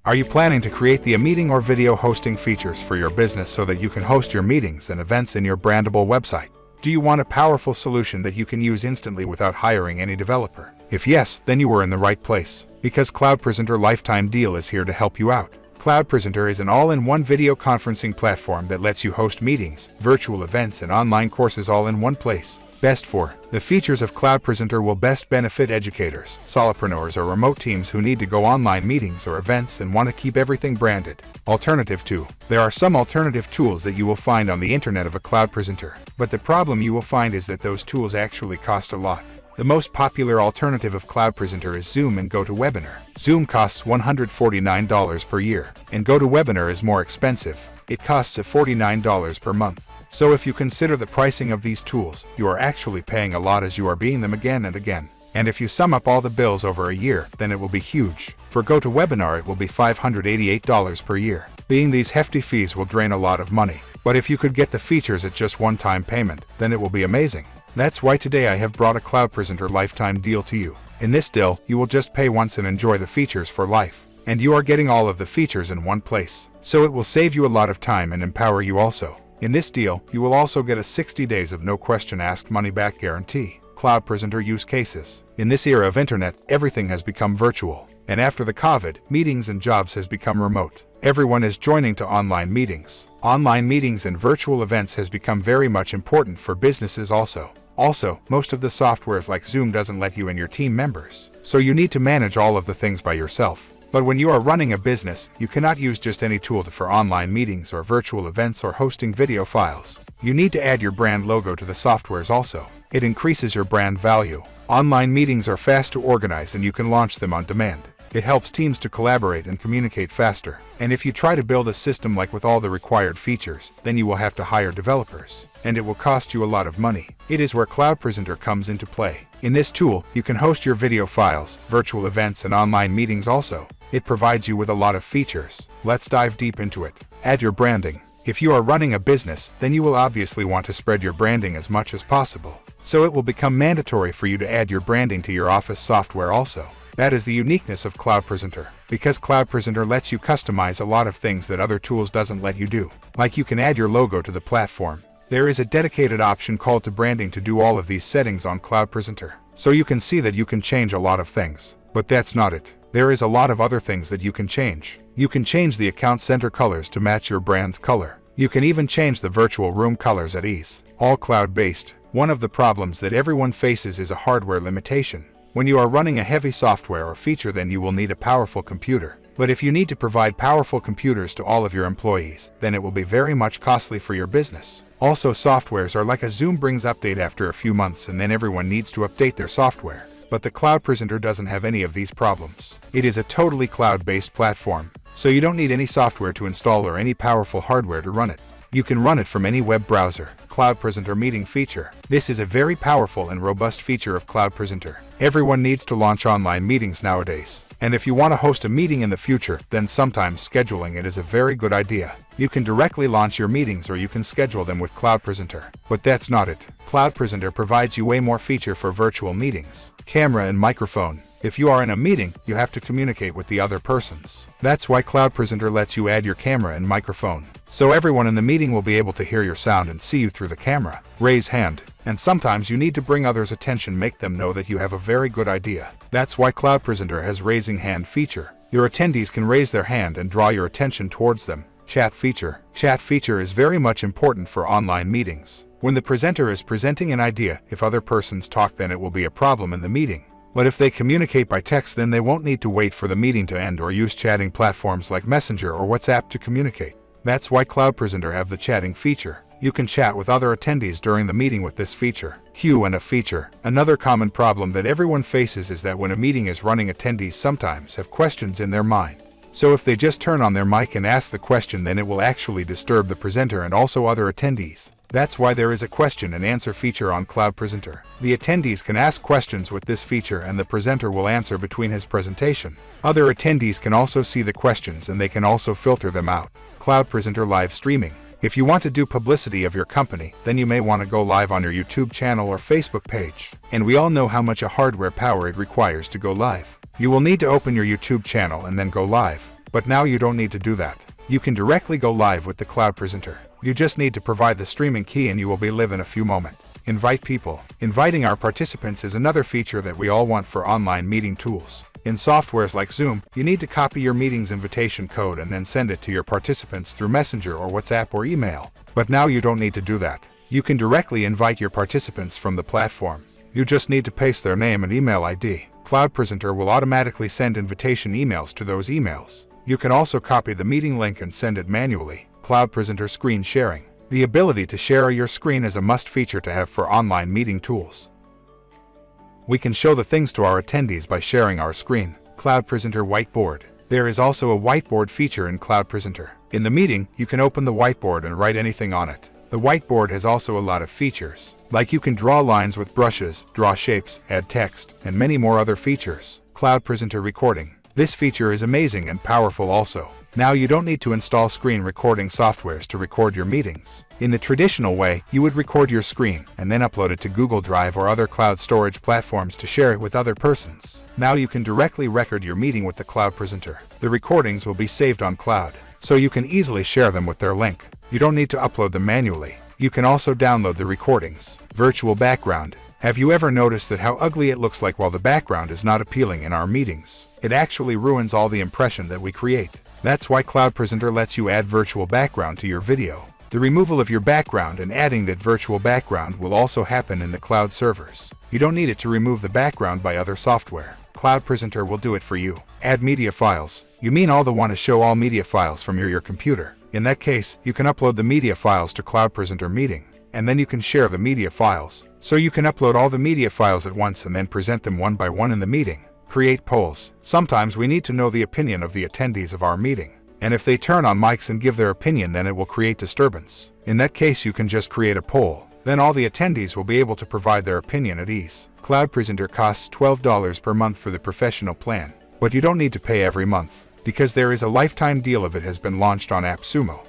Are you planning to create the meeting or video hosting features for your business so that you can host your meetings and events in your brandable website? Do you want a powerful solution that you can use instantly without hiring any developer? If yes, then you are in the right place, because Cloudpresenter Lifetime Deal is here to help you out. Cloudpresenter is an all-in-one video conferencing platform that lets you host meetings, virtual events, and online courses all in one place. Best for the features of Cloudpresenter will best benefit educators, solopreneurs, or remote teams who need to go online meetings or events and want to keep everything branded. Alternative to there are some alternative tools that you will find on the internet of a Cloudpresenter, but the problem you will find is that those tools actually cost a lot. The most popular alternative of Cloudpresenter is Zoom and GoToWebinar. Zoom costs $149 per year, and GoToWebinar is more expensive. It costs $49 per month. So if you consider the pricing of these tools, you are actually paying a lot as you are being them again and again. And if you sum up all the bills over a year, then it will be huge. For GoToWebinar, it will be $588 per year. Being these hefty fees will drain a lot of money. But if you could get the features at just one-time payment, then it will be amazing. That's why today I have brought a Cloudpresenter Lifetime Deal to you. In this deal, you will just pay once and enjoy the features for life. And you are getting all of the features in one place. So it will save you a lot of time and empower you also. In this deal, you will also get a 60 days of no question asked money back guarantee. Cloudpresenter use cases. In this era of internet, everything has become virtual. And after the COVID, meetings and jobs has become remote. Everyone is joining to online meetings. Online meetings and virtual events has become very much important for businesses also. Also, most of the softwares like Zoom doesn't let you and your team members. So you need to manage all of the things by yourself. But when you are running a business, you cannot use just any tool for online meetings or virtual events or hosting video files. You need to add your brand logo to the softwares also. It increases your brand value. Online meetings are fast to organize and you can launch them on demand. It helps teams to collaborate and communicate faster. And if you try to build a system like with all the required features, then you will have to hire developers. And it will cost you a lot of money. It is where Cloudpresenter comes into play. In this tool, you can host your video files, virtual events, and online meetings also. It provides you with a lot of features. Let's dive deep into it. Add your branding. If you are running a business, then you will obviously want to spread your branding as much as possible. So it will become mandatory for you to add your branding to your office software also. That is the uniqueness of Cloudpresenter, because Cloudpresenter lets you customize a lot of things that other tools doesn't let you do. Like you can add your logo to the platform. There is a dedicated option called to branding to do all of these settings on Cloudpresenter. So you can see that you can change a lot of things. But that's not it. There is a lot of other things that you can change. You can change the account center colors to match your brand's color. You can even change the virtual room colors at ease. All cloud-based. One of the problems that everyone faces is a hardware limitation. When you are running a heavy software or feature, then you will need a powerful computer. But if you need to provide powerful computers to all of your employees, then it will be very much costly for your business. Also, softwares are like a Zoom brings update after a few months and then everyone needs to update their software. But the Cloudpresenter doesn't have any of these problems. It is a totally cloud-based platform, so you don't need any software to install or any powerful hardware to run it. You can run it from any web browser. Cloudpresenter Meeting feature. This is a very powerful and robust feature of Cloudpresenter. Everyone needs to launch online meetings nowadays. And if you want to host a meeting in the future, then sometimes scheduling it is a very good idea. You can directly launch your meetings or you can schedule them with Cloudpresenter. But that's not it. Cloudpresenter provides you way more feature for virtual meetings. Camera and microphone. If you are in a meeting, you have to communicate with the other persons. That's why Cloudpresenter lets you add your camera and microphone. So everyone in the meeting will be able to hear your sound and see you through the camera. Raise hand. And sometimes you need to bring others' attention, make them know that you have a very good idea. That's why Cloudpresenter has raising hand feature. Your attendees can raise their hand and draw your attention towards them. Chat feature. Chat feature is very much important for online meetings. When the presenter is presenting an idea, if other persons talk, then it will be a problem in the meeting. But if they communicate by text, then they won't need to wait for the meeting to end or use chatting platforms like Messenger or WhatsApp to communicate. That's why Cloudpresenter have the chatting feature. You can chat with other attendees during the meeting with this feature. Q&A feature. Another common problem that everyone faces is that when a meeting is running, attendees sometimes have questions in their mind. So if they just turn on their mic and ask the question, then it will actually disturb the presenter and also other attendees. That's why there is a question and answer feature on Cloudpresenter. The attendees can ask questions with this feature and the presenter will answer between his presentation. Other attendees can also see the questions and they can also filter them out. Cloudpresenter live streaming. If you want to do publicity of your company, then you may want to go live on your YouTube channel or Facebook page. And we all know how much a hardware power it requires to go live. You will need to open your YouTube channel and then go live. But now you don't need to do that. You can directly go live with the Cloudpresenter. You just need to provide the streaming key and you will be live in a few moments. Invite people. Inviting our participants is another feature that we all want for online meeting tools. In softwares like Zoom, you need to copy your meeting's invitation code and then send it to your participants through Messenger or WhatsApp or email. But now you don't need to do that. You can directly invite your participants from the platform. You just need to paste their name and email ID. Cloudpresenter will automatically send invitation emails to those emails. You can also copy the meeting link and send it manually. Cloudpresenter screen sharing. The ability to share your screen is a must feature to have for online meeting tools. We can show the things to our attendees by sharing our screen. Cloudpresenter Whiteboard. There is also a whiteboard feature in Cloudpresenter. In the meeting, you can open the whiteboard and write anything on it. The whiteboard has also a lot of features, like you can draw lines with brushes, draw shapes, add text, and many more other features. Cloudpresenter Recording. This feature is amazing and powerful also. Now you don't need to install screen recording softwares to record your meetings. In the traditional way, you would record your screen and then upload it to Google Drive or other cloud storage platforms to share it with other persons. Now you can directly record your meeting with the Cloudpresenter. The recordings will be saved on cloud, so you can easily share them with their link. You don't need to upload them manually. You can also download the recordings. Virtual background. Have you ever noticed that how ugly it looks like while the background is not appealing in our meetings? It actually ruins all the impression that we create. That's why Cloudpresenter lets you add virtual background to your video. The removal of your background and adding that virtual background will also happen in the cloud servers. You don't need it to remove the background by other software. Cloudpresenter will do it for you. Add media files. You mean all the want to show all media files from your computer. In that case, you can upload the media files to Cloudpresenter Meeting, and then you can share the media files. So you can upload all the media files at once and then present them one by one in the meeting. Create polls. Sometimes we need to know the opinion of the attendees of our meeting. And if they turn on mics and give their opinion, then it will create disturbance. In that case, you can just create a poll. Then all the attendees will be able to provide their opinion at ease. Cloudpresenter costs $12 per month for the professional plan. But you don't need to pay every month, because there is a lifetime deal of it has been launched on Appsumo.